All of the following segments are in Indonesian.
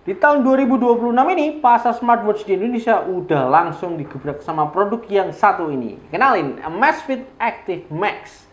Di tahun 2026 ini, pasar smartwatch di Indonesia udah langsung digebrak sama produk yang satu ini. Kenalin, Amazfit Active Max.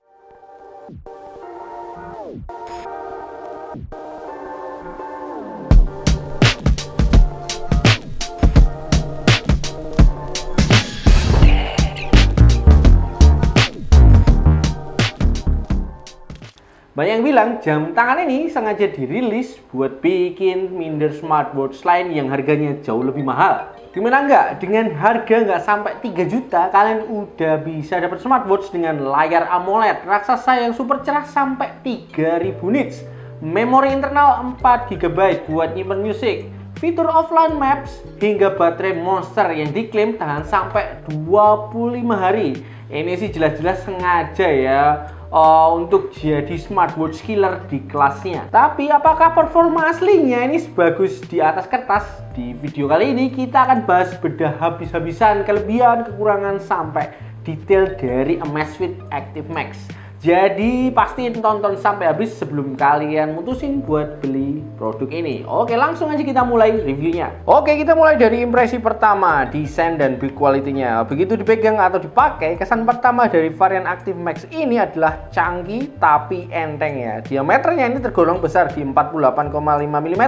Banyak yang bilang jam tangan ini sengaja dirilis buat bikin minder smartwatch lain yang harganya jauh lebih mahal. Gimana enggak? Dengan harga nggak sampai 3 juta, kalian udah bisa dapat smartwatch dengan layar AMOLED raksasa yang super cerah sampai 3000 nits, memori internal 4 GB buat nyimpen musik, fitur offline maps, hingga baterai monster yang diklaim tahan sampai 25 hari. Ini sih jelas-jelas sengaja ya untuk jadi smartwatch killer di kelasnya. Tapi apakah performa aslinya ini sebagus di atas kertas? Di video kali ini kita akan bahas bedah habis-habisan kelebihan, kekurangan, sampai detail dari Amazfit Active Max. Jadi pastiin tonton sampai habis sebelum kalian mutusin buat beli produk ini. Oke, langsung aja kita mulai reviewnya. Oke, kita mulai dari impresi pertama, desain dan build quality-nya. Begitu dipegang atau dipakai, kesan pertama dari varian Active Max ini adalah canggih tapi enteng ya. Diameternya ini tergolong besar di 48,5 mm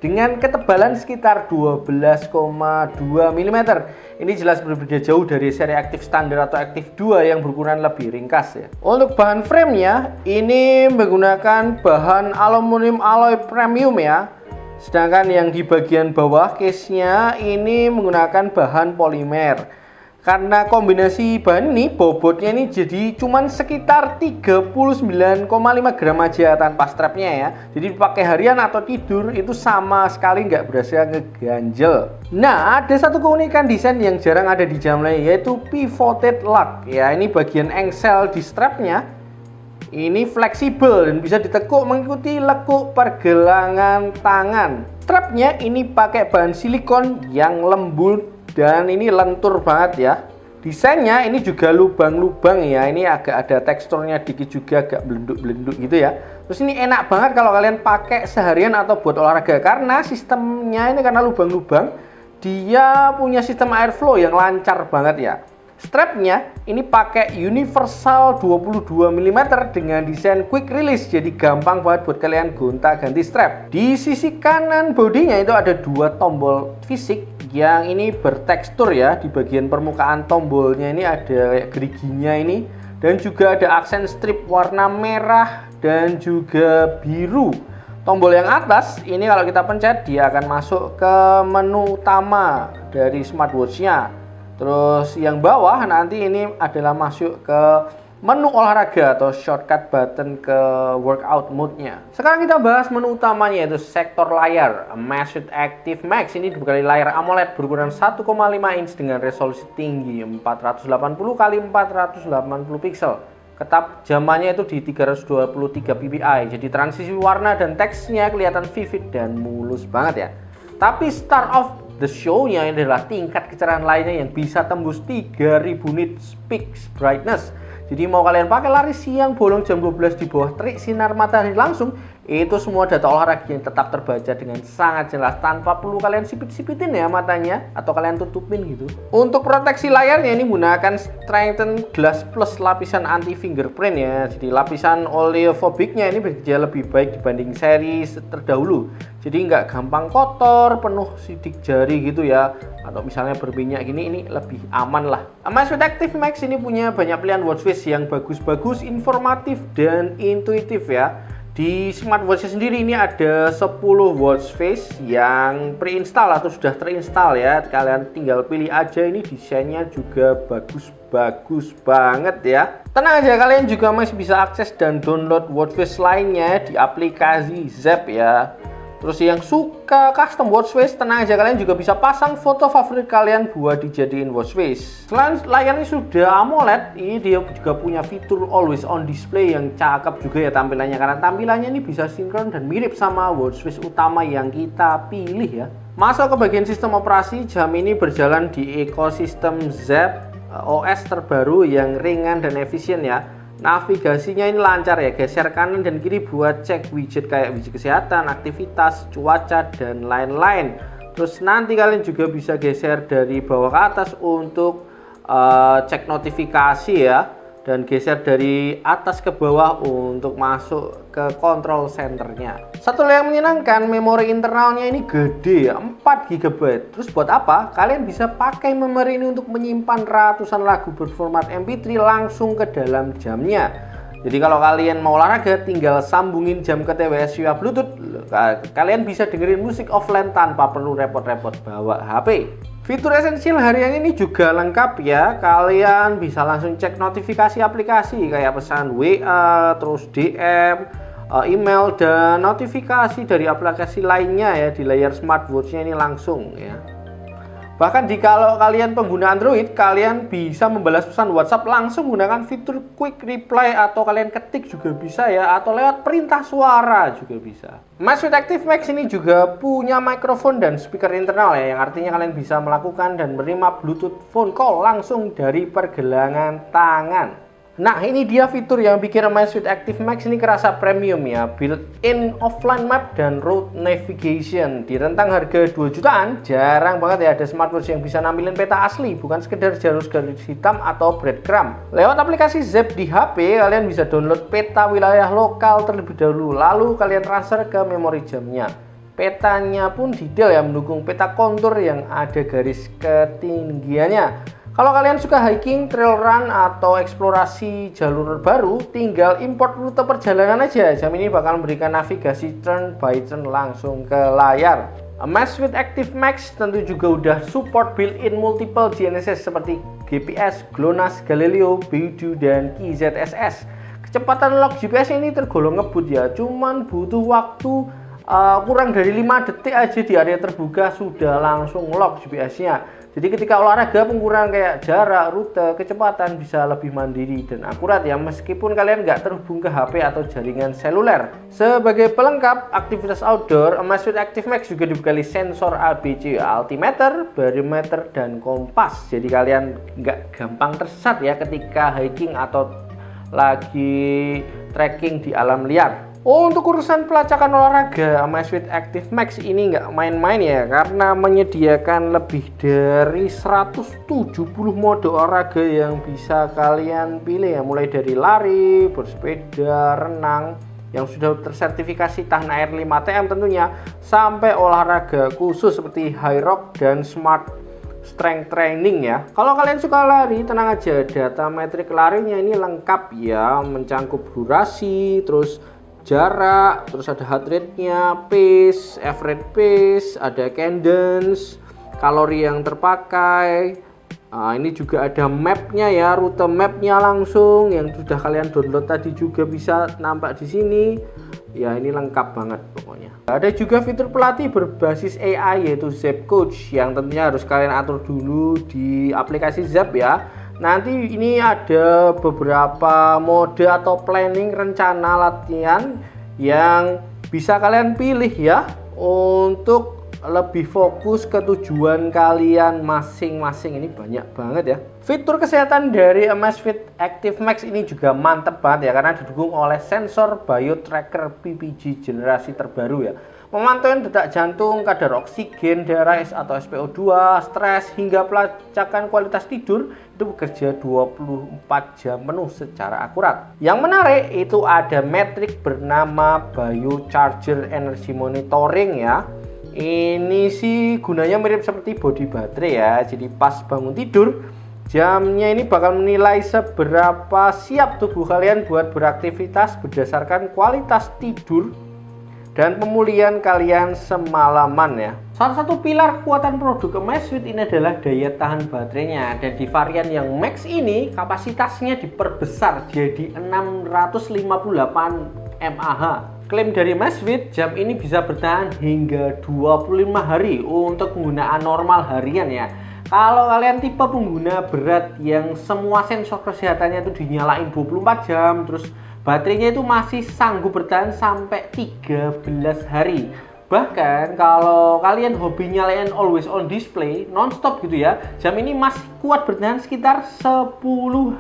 dengan ketebalan sekitar 12,2 mm. Ini jelas berbeda jauh dari seri Active standar atau Active 2 yang berukuran lebih ringkas ya. Untuk bahan frame-nya ini menggunakan bahan aluminium alloy premium ya. Sedangkan yang di bagian bawah case-nya ini menggunakan bahan polimer. Karena kombinasi bahan ini, bobotnya ini jadi cuman sekitar 39,5 gram aja tanpa strapnya ya. Jadi dipakai harian atau tidur itu sama sekali nggak berasa ngeganjel. Nah, ada satu keunikan desain yang jarang ada di jam lain, yaitu pivoted lock ya. Ini bagian engsel di strapnya ini fleksibel dan bisa ditekuk mengikuti lekuk pergelangan tangan. Strapnya ini pakai bahan silikon yang lembut dan ini lentur banget ya. Desainnya ini juga lubang-lubang ya. Ini agak ada teksturnya dikit juga, agak belenduk-belenduk gitu ya. Terus ini enak banget kalau kalian pakai seharian atau buat olahraga, karena sistemnya ini karena lubang-lubang, dia punya sistem airflow yang lancar banget ya. Strapnya ini pakai universal 22 mm dengan desain quick release, jadi gampang banget buat kalian gonta-ganti strap. Di sisi kanan bodinya itu ada dua tombol fisik yang ini bertekstur ya. Di bagian permukaan tombolnya ini ada kayak geriginya ini, dan juga ada aksen strip warna merah dan juga biru. Tombol yang atas ini kalau kita pencet dia akan masuk ke menu utama dari smartwatch-nya. Terus yang bawah nanti ini adalah masuk ke menu olahraga atau shortcut button ke workout mode-nya. Sekarang kita bahas menu utamanya, yaitu sektor layar. Amazfit Active Max ini dibekali layar AMOLED berukuran 1,5 inch dengan resolusi tinggi 480 x 480 pixel. Ketap jamannya itu di 323 ppi. Jadi transisi warna dan teksnya kelihatan vivid dan mulus banget ya. Tapi star of the show-nya adalah tingkat kecerahan lainnya yang bisa tembus 3000 nits peak brightness. Jadi mau kalian pakai lari siang, bolong jam 12 di bawah terik sinar matahari langsung, itu semua data olahraga yang tetap terbaca dengan sangat jelas tanpa perlu kalian sipit-sipitin ya matanya atau kalian tutupin gitu. Untuk proteksi layarnya ini menggunakan Strengthen Glass Plus lapisan anti fingerprint ya. Jadi lapisan oleophobicnya ini bekerja lebih baik dibanding seri terdahulu. Jadi nggak gampang kotor, penuh sidik jari gitu ya. Atau misalnya berminyak gini, ini lebih aman lah. Amazfit Active Max ini punya banyak pilihan watch face yang bagus-bagus, informatif dan intuitif ya. Di smartwatch sendiri ini ada 10 watch face yang pre-install atau sudah terinstall ya. Kalian tinggal pilih aja, ini desainnya juga bagus-bagus banget ya. Tenang aja, kalian juga masih bisa akses dan download watch face lainnya di aplikasi Zepp ya. Terus yang suka custom watch face, tenang aja, kalian juga bisa pasang foto favorit kalian buat dijadiin watch face. Selain layarnya sudah AMOLED, ini dia juga punya fitur always on display yang cakep juga ya tampilannya, karena tampilannya ini bisa sinkron dan mirip sama watch face utama yang kita pilih ya. Masuk ke bagian sistem operasi, jam ini berjalan di ekosistem Zepp OS terbaru yang ringan dan efisien ya. Navigasinya ini lancar ya, geser kanan dan kiri buat cek widget kayak widget kesehatan, aktivitas, cuaca, dan lain-lain. Terus nanti kalian juga bisa geser dari bawah ke atas untuk cek notifikasi ya, dan geser dari atas ke bawah untuk masuk ke control centernya. Satu yang menyenangkan, memori internalnya ini gede ya, 4 GB. Terus buat apa? Kalian bisa pakai memori ini untuk menyimpan ratusan lagu berformat MP3 langsung ke dalam jamnya. Jadi kalau kalian mau olahraga, tinggal sambungin jam ke TWS via Bluetooth. Kalian bisa dengerin musik offline tanpa perlu repot-repot bawa HP. Fitur esensial harian ini juga lengkap ya. Kalian bisa langsung cek notifikasi aplikasi kayak pesan WA, terus DM, email, dan notifikasi dari aplikasi lainnya ya di layar smartwatch-nya ini langsung ya. Bahkan kalau kalian pengguna Android, kalian bisa membalas pesan WhatsApp langsung menggunakan fitur Quick Reply, atau kalian ketik juga bisa ya, atau lewat perintah suara juga bisa. Amazfit Active Max ini juga punya mikrofon dan speaker internal ya, yang artinya kalian bisa melakukan dan menerima Bluetooth phone call langsung dari pergelangan tangan. Nah, ini dia fitur yang bikin Amazfit Active Max ini kerasa premium ya. Built-in offline map dan road navigation. Di rentang harga 2 jutaan, jarang banget ya ada smartwatch yang bisa nampilin peta asli, bukan sekedar garis hitam atau breadcrumb. Lewat aplikasi Zap di HP, kalian bisa download peta wilayah lokal terlebih dahulu, lalu kalian transfer ke memori jamnya. Petanya pun detail ya, mendukung peta kontur yang ada garis ketinggiannya. Kalau kalian suka hiking, trail run, atau eksplorasi jalur baru, tinggal import rute perjalanan aja. Jam ini bakal memberikan navigasi turn by turn langsung ke layar. Amazfit Active Max tentu juga udah support built-in multiple GNSS seperti GPS, GLONASS, Galileo, Beidou, dan QZSS. Kecepatan lock GPS ini tergolong ngebut ya, cuman butuh waktu kurang dari 5 detik aja di area terbuka sudah langsung lock GPS-nya. Jadi ketika olahraga, pengurangan kayak jarak, rute, kecepatan bisa lebih mandiri dan akurat ya, meskipun kalian nggak terhubung ke HP atau jaringan seluler. Sebagai pelengkap aktivitas outdoor, Amazfit Active Max juga dibekali sensor ABC, altimeter, barometer, dan kompas. Jadi kalian nggak gampang tersesat ya ketika hiking atau lagi trekking di alam liar. Untuk urusan pelacakan olahraga, Amazfit Active Max ini nggak main-main ya, karena menyediakan lebih dari 170 mode olahraga yang bisa kalian pilih ya, mulai dari lari, bersepeda, renang yang sudah tersertifikasi tahan air 5TM tentunya, sampai olahraga khusus seperti high rock dan smart strength training ya. Kalau kalian suka lari, tenang aja, data metrik larinya ini lengkap ya, mencangkup durasi, terus jarak, terus ada heart rate-nya, pace, average pace, ada cadence, kalori yang terpakai. Nah, ini juga ada map-nya ya, rute map-nya langsung yang sudah kalian download tadi juga bisa nampak di sini. Ya, ini lengkap banget pokoknya. Ada juga fitur pelatih berbasis AI yaitu Zap Coach yang tentunya harus kalian atur dulu di aplikasi Zap ya. Nanti ini ada beberapa mode atau planning rencana latihan yang bisa kalian pilih ya, untuk lebih fokus ke tujuan kalian masing-masing. Ini banyak banget ya. Fitur kesehatan dari Amazfit Active Max ini juga mantep banget ya, karena didukung oleh sensor BioTracker PPG generasi terbaru ya. Memantau detak jantung, kadar oksigen darah atau SpO2, stres, hingga pelacakan kualitas tidur itu bekerja 24 jam penuh secara akurat. Yang menarik itu ada metrik bernama BioCharger Energy Monitoring ya. Ini sih gunanya mirip seperti body baterai ya. Jadi pas bangun tidur, jamnya ini bakal menilai seberapa siap tubuh kalian buat beraktivitas berdasarkan kualitas tidur dan pemulihan kalian semalaman ya. Salah satu pilar kekuatan produk Amazfit ini adalah daya tahan baterainya. Dan di varian yang Max ini kapasitasnya diperbesar jadi 658 mAh. Klaim dari Amazfit, jam ini bisa bertahan hingga 25 hari untuk penggunaan normal harian ya. Kalau kalian tipe pengguna berat yang semua sensor kesehatannya itu dinyalain 24 jam, terus baterainya itu masih sanggup bertahan sampai 13 hari. Bahkan kalau kalian hobi nyalain always on display non-stop gitu ya, jam ini masih kuat bertahan sekitar 10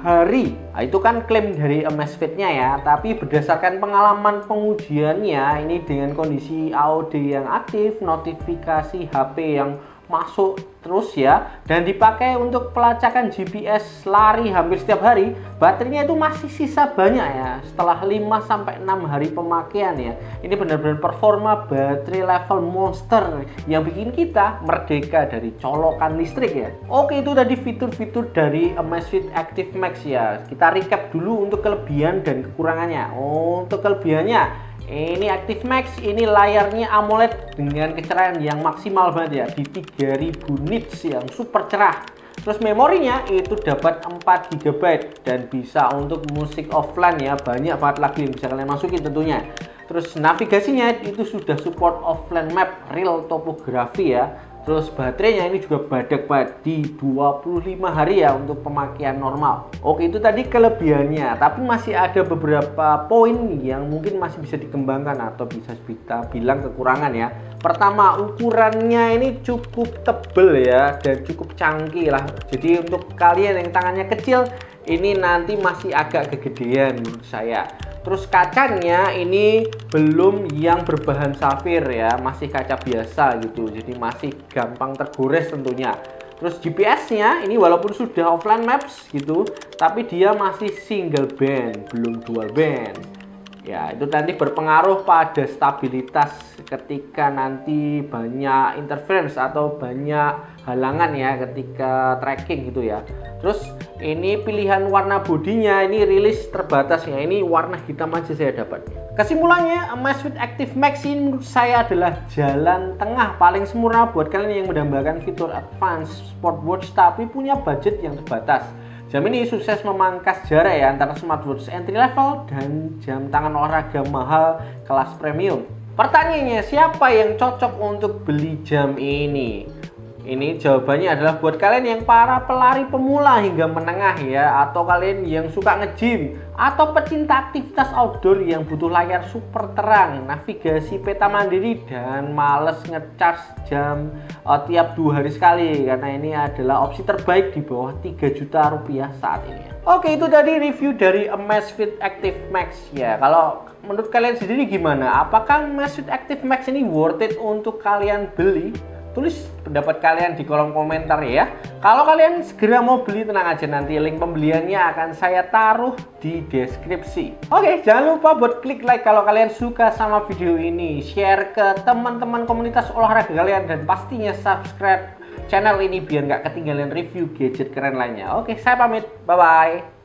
hari. Nah, itu kan klaim dari Amazfit-nya ya, tapi berdasarkan pengalaman pengujiannya ini dengan kondisi AOD yang aktif, notifikasi HP yang masuk terus ya, dan dipakai untuk pelacakan GPS lari hampir setiap hari, baterainya itu masih sisa banyak ya setelah 5-6 hari pemakaian ya. Ini benar-benar performa baterai level monster yang bikin kita merdeka dari colokan listrik ya. Oke, itu tadi fitur-fitur dari Amazfit Active Max ya. Kita recap dulu untuk kelebihan dan kekurangannya. Untuk kelebihannya, ini Active Max, ini layarnya AMOLED dengan kecerahan yang maksimal banget ya, di 3000 nits yang super cerah. Terus memorinya itu dapat 4 GB dan bisa untuk musik offline ya, banyak banget lagu yang bisa kalian masukin tentunya. Terus navigasinya itu sudah support offline map, real topografi ya. Terus baterainya ini juga badak banget di 25 hari ya untuk pemakaian normal. Oke, itu tadi kelebihannya, tapi masih ada beberapa poin yang mungkin masih bisa dikembangkan atau bisa kita bilang kekurangan ya. Pertama, ukurannya ini cukup tebel ya dan cukup canggih lah. Jadi untuk kalian yang tangannya kecil, ini nanti masih agak kegedean menurut saya. Terus kacanya ini belum yang berbahan safir ya, masih kaca biasa gitu, jadi masih gampang tergores tentunya. Terus GPS-nya ini walaupun sudah offline maps gitu, tapi dia masih single band, belum dual band. Ya, itu nanti berpengaruh pada stabilitas ketika nanti banyak interference atau banyak halangan ya ketika tracking gitu ya. Terus ini pilihan warna bodinya ini rilis terbatas ya, ini warna hitam aja saya dapat. Kesimpulannya, Amazfit Active Max ini menurut saya adalah jalan tengah paling sempurna buat kalian yang mendambakan fitur advance smartwatch tapi punya budget yang terbatas. Jam ini sukses memangkas jarak ya antara smartwatch entry level dan jam tangan olahraga mahal kelas premium. Pertanyaannya, siapa yang cocok untuk beli jam ini? Ini jawabannya adalah buat kalian yang para pelari pemula hingga menengah ya, atau kalian yang suka nge-gym, atau pecinta aktivitas outdoor yang butuh layar super terang, navigasi peta mandiri, dan males nge-charge jam tiap 2 hari sekali, karena ini adalah opsi terbaik di bawah 3 juta rupiah saat ini. Oke, itu tadi review dari Amazfit Active Max ya. Kalau menurut kalian sendiri gimana? Apakah Amazfit Active Max ini worth it untuk kalian beli? Tulis pendapat kalian di kolom komentar ya. Kalau kalian segera mau beli, tenang aja, nanti link pembeliannya akan saya taruh di deskripsi. Oke, jangan lupa buat klik like kalau kalian suka sama video ini, share ke teman-teman komunitas olahraga kalian, dan pastinya subscribe channel ini biar nggak ketinggalan review gadget keren lainnya. Oke, saya pamit, bye bye.